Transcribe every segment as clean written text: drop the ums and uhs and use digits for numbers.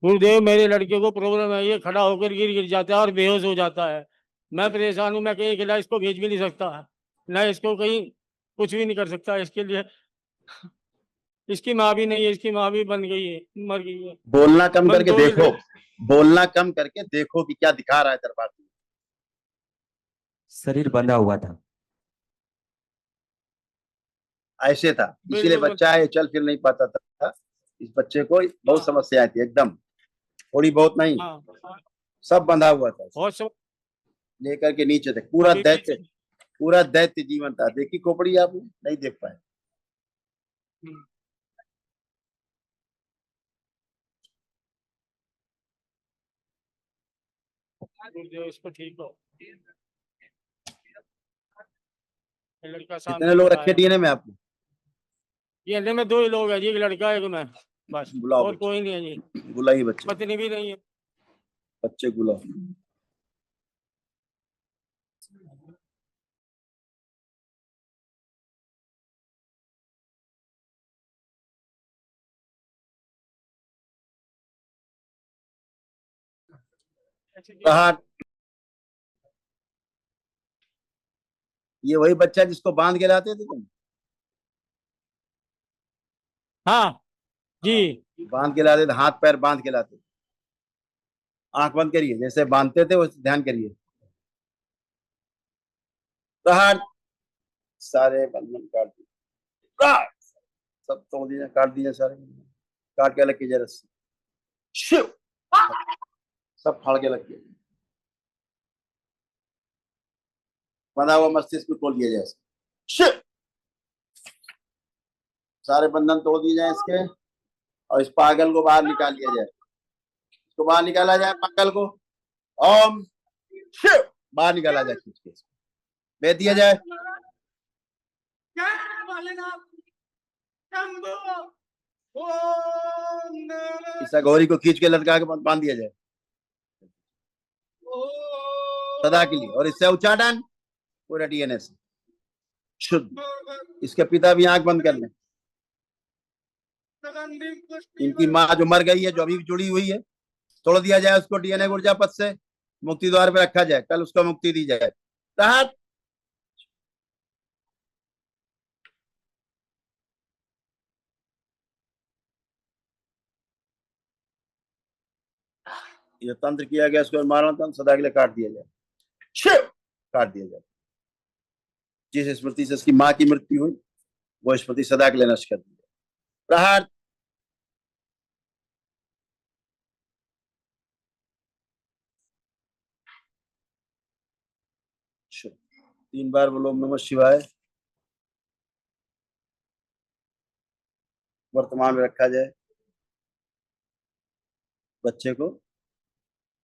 गुरुदेव मेरे लड़के को प्रॉब्लम है, ये खड़ा होकर गिर गिर जाता है और बेहोश हो जाता है। मैं परेशान हूँ, मैं कहीं अकेला इसको भेज भी नहीं सकता, ना इसको कहीं कुछ भी नहीं कर सकता इसके लिए। इसकी माँ भी नहीं है, इसकी माँ भी बन गई है, मर गई है। बोलना कम मन करके तो देखो, बोलना कम करके देखो कि क्या दिखा रहा है दरबार में। शरीर बंधा हुआ था। ऐसे था, इसीलिए बिल्कुल बच्चा है, चल फिर नहीं पाता था। इस बच्चे को बहुत समस्याएं थी, एकदम थोड़ी बहुत नहीं, हाँ, सब बंधा हुआ था, बहुत सब लेकर के नीचे तक पूरा दैत्य, पूरा दैत्य जीवन था। देखी खोपड़ी आप नहीं देख पाए। गुरुदेव इसको ठीक हो। लड़का कितने लोग रखे डीएनए में आपने? ये में 2 ही लोग हैं जी, एक लड़का है, एक मैं, बस। बुलाओ और कोई नहीं है जी, बुलाइए बच्चे, पत्नी भी नहीं है। बच्चे बुलाओ। ये वही बच्चा जिसको बांध के लाते थे तुम? हाँ जी, बांध के लाते थे, हाथ पैर बांध के लाते थे। आंख बंद करिए, जैसे बांधते थे वैसे ध्यान करिए। प्रहार, सारे बंधन काट दिए, सब तोड़ दिए, काट दिए सारे, काट के अलग कीजिए रस्सी, शिव सब फाड़ के लग गए। बंधा हुआ मस्तिष्क को खोल दिया जाए, शिव सारे बंधन तोड़ दिए जाए इसके, और इस पागल को बाहर निकाल दिया जाए। इसको बाहर निकाला जाए, पागल को ओम शिव बाहर निकाला जाए, खींच के भेज दिया जाए। इस गौरी को खींच के लटका के बांध दिया जाए सदा के लिए, और इससे उच्चाटन पूरा डीएनए से शुद्ध। इसके पिता भी आंख बंद कर लें। इनकी माँ जो मर गई है, जो अभी जुड़ी हुई है, तोड़ दिया जाए उसको, डीएनए ऊर्जा पद से मुक्ति द्वार पे रखा जाए, कल उसको मुक्ति दी जाए। राहत ये तंत्र किया गया, इसको मारण तंत्र सदा के लिए काट दिया जाए, शिव काट दिया जाए। जिस स्मृति से इसकी माँ की मृत्यु हुई वो स्मृति सदा के लिए नष्ट कर दी जाए। प्रहार, शिव 3 बार बोलो ओम नमः शिवाय। वर्तमान में रखा जाए, बच्चे को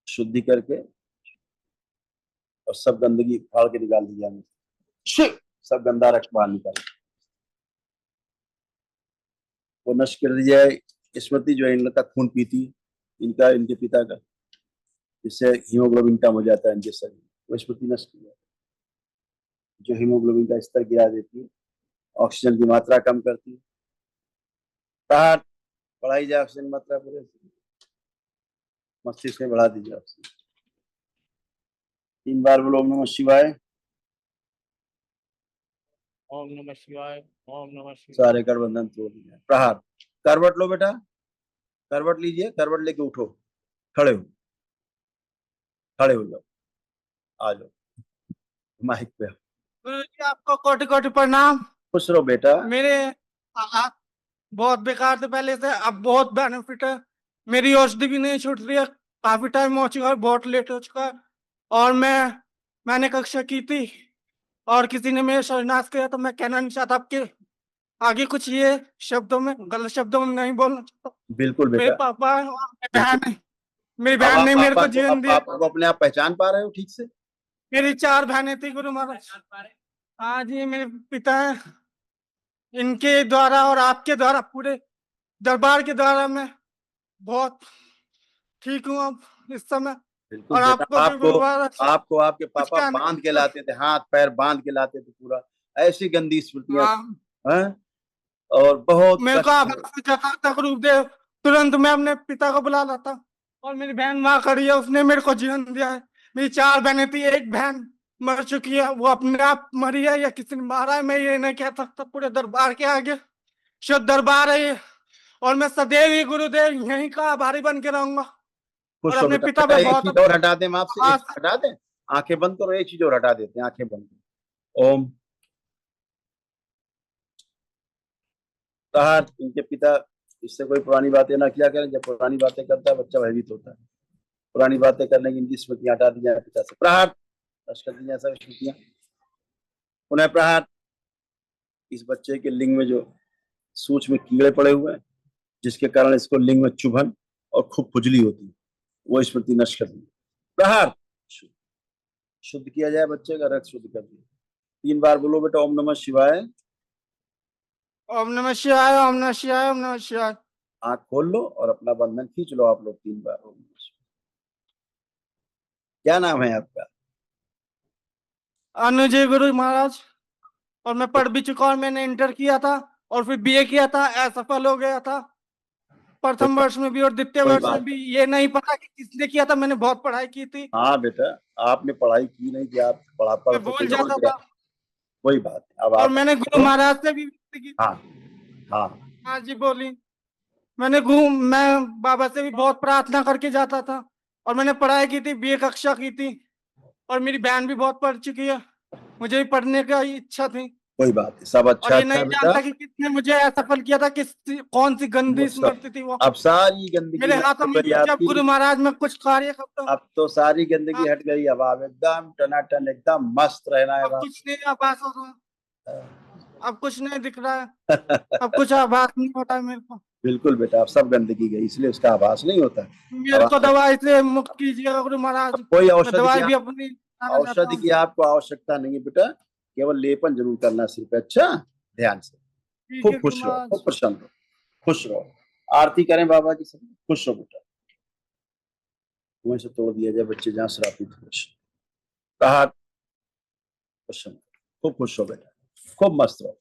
शुद्धि करके और सब गंदगी फाड़ के निकाल दी जाए, शिव सब गंदा रक्त बाहर निकाल, वो नष्ट कर दी जाए। स्मृति जो है इनका खून पीती, इनका इनके पिता का, जिससे हीमोग्लोबिन कम हो जाता है इनके शरीर, वो स्मृति नष्ट की जाए, जो हीमोग्लोबिन का स्तर गिरा देती है, ऑक्सीजन की मात्रा कम करती है। बढ़ाई जाए ऑक्सीजन मात्रा, पूरे मस्तिष्क में बढ़ा दीजिए ऑक्सीजन। 3 बार बोलो ओम नमः शिवाय। ओम नमः शिवाय, ओम नमः शिवाय। सारे गठबंधन तोड़ दिया। प्रहार, करवट लो बेटा, करवट लीजिए, करवट लेके उठो, खड़े हो, खड़े हो जाओ, आ जाओ माइक पे। आपको कोटि कोटि प्रणाम। खुश रहो बेटा। मेरे हाथ बहुत बेकार थे पहले से, अब बहुत बेनिफिट है। मेरी औषधि भी नहीं छूट रही है, काफी टाइम हो चुका है, बहुत लेट हो चुका है। और मैंने कक्षा की थी और किसी ने मेरे सर्वनाश किया, तो मैं कहना नहीं चाहता आपके आगे कुछ ये शब्दों में, गलत शब्दों में नहीं बोलना चाहता। बिल्कुल बेटा। मेरे पापा और मेरी बहन ने मेरे को जीवन दिया। आप अपने आप पहचान पा रहे हो ठीक से? मेरी 4 बहनें थी गुरु महाराज। हाँ जी, मेरे पिता है, इनके द्वारा और आपके द्वारा, पूरे दरबार के द्वारा मैं बहुत ठीक हूँ अब इस समय। बिल्कुल और बेटा, आपको आपके पापा बांध के लाते थे, हाथ पैर बांध के लाते थे, पूरा ऐसी गंदी स्मृतियां हैं, और बहुत मेरे को आप जता था गुरुदेव, तुरंत मैं अपने पिता को बुला लाता। और मेरी बहन वहां खड़ी है, उसने मेरे को जीवन दिया है। मेरी 4 बहनें थी, एक बहन मर चुकी है, वो अपने आप मरी है या किसी ने मारा है मैं ये नहीं कह सकता। पूरे दरबार के आगे शुद्ध दरबार है ये, और मैं सदैव ही गुरुदेव यहीं का आभारी बन के रहूंगा। और खुश हो अपने बेटा। पिता बेटा पे एक बहुत चीज और हटा दें, हम आपसे एक चीज हटा दें, आंखें बंद करो, एक चीज और हटा देते हैं, आंखें बंद करो। ओम। प्रहार। इनके पिता इससे कोई पुरानी बातें ना किया करें, जब पुरानी बातें करता है बच्चा भयभीत होता है। पुरानी बातें करने की इनकी स्मृतियां हटा दी जाए पिता से। प्रहार। नष्ट कर दी जाए सब स्मृतियां। पुनः प्रहार। इस बच्चे के लिंग में जो सूक्ष्म कीड़े पड़े हुए हैं, जिसके कारण इसको लिंग में चुभन और खूब खुजली होती है, वो स्मृति नष्ट कर दी। प्रहार। शुद्ध किया जाए बच्चे का, रक्त शुद्ध कर दिया। 3 बार बोलो बेटा, ओम नमः शिवाय। ओम नमः शिवाय, ओम नमः शिवाय, ओम नमः शिवाय। आंख खोल लो और अपना बंधन खींच लो आप लोग 3 बार ओम नमः शिवाय। क्या नाम है आपका? अनुजय गुरु महाराज। और मैं पढ़ भी चुका और मैंने इंटर किया था और फिर बीए किया था, असफल हो गया था प्रथम वर्ष में भी और द्वितीय कोई वर्ष में बात भी। ये नहीं पता कि किसने किया था, मैंने बहुत पढ़ाई की थी, हाँ बेटा, आपने पढ़ाई की नहीं कि आप पढ़ा पढ़ मैं तो भूल कोई जाता नहीं गया। था। वही बात है, अब और आप मैंने गुरु महाराज से भी की। हाँ हाँ हाँ जी बोली। मैं बाबा से भी बहुत प्रार्थना करके जाता था और मैंने पढ़ाई की थी, बीए कक्षा की थी। और मेरी बहन भी बहुत पढ़ चुकी है, मुझे भी पढ़ने का इच्छा थी। कोई बात नहीं, सब और अच्छा ये अच्छा नहीं है बेटा। जानता कि किसने मुझे असफल किया था, कौन सी वो गंदी सब, स्मृति थी वो अब सारी गंदगी मेरे नष्ट हाथों हो में गई थी। जब आपकी। गुरु महाराज में कुछ कार्य करता हूँ, अब तो सारी हाँ, गंदगी हट गई, अब आप एकदम टनाटन एकदम मस्त रहना है अब बाप। कुछ नहीं आभास हो रहा, अब कुछ नहीं दिख रहा है, अब कुछ आभास नहीं होता है मेरे को। बिल्कुल बेटा, अब सब गंदगी गई, इसलिए उसका आभास नहीं होता। अब मेरे को दवाई से मुक्त कीजिएगा गुरु अब महाराज। कोई मैं औषधि की दवाई भी अपनी खाना चाहता औषधि हूँ। की आपको आवश्यकता नहीं है बेटा, केवल लेपन जरूर करना सिर पे। अच्छा, ध्यान से। ठीक है खूब गुरु खुश रहो, खूब महाराज। प्रसन्न रहो, खुश रहो। आरती करें बाबा की सब, खुश रहो बेटा। कुएं से तोड़ दिया जाए बच्चे जहाँ श्रापित हो। कहा प्रसन्न, खूब खुश रहो बेटा, खूब मस्त रहो।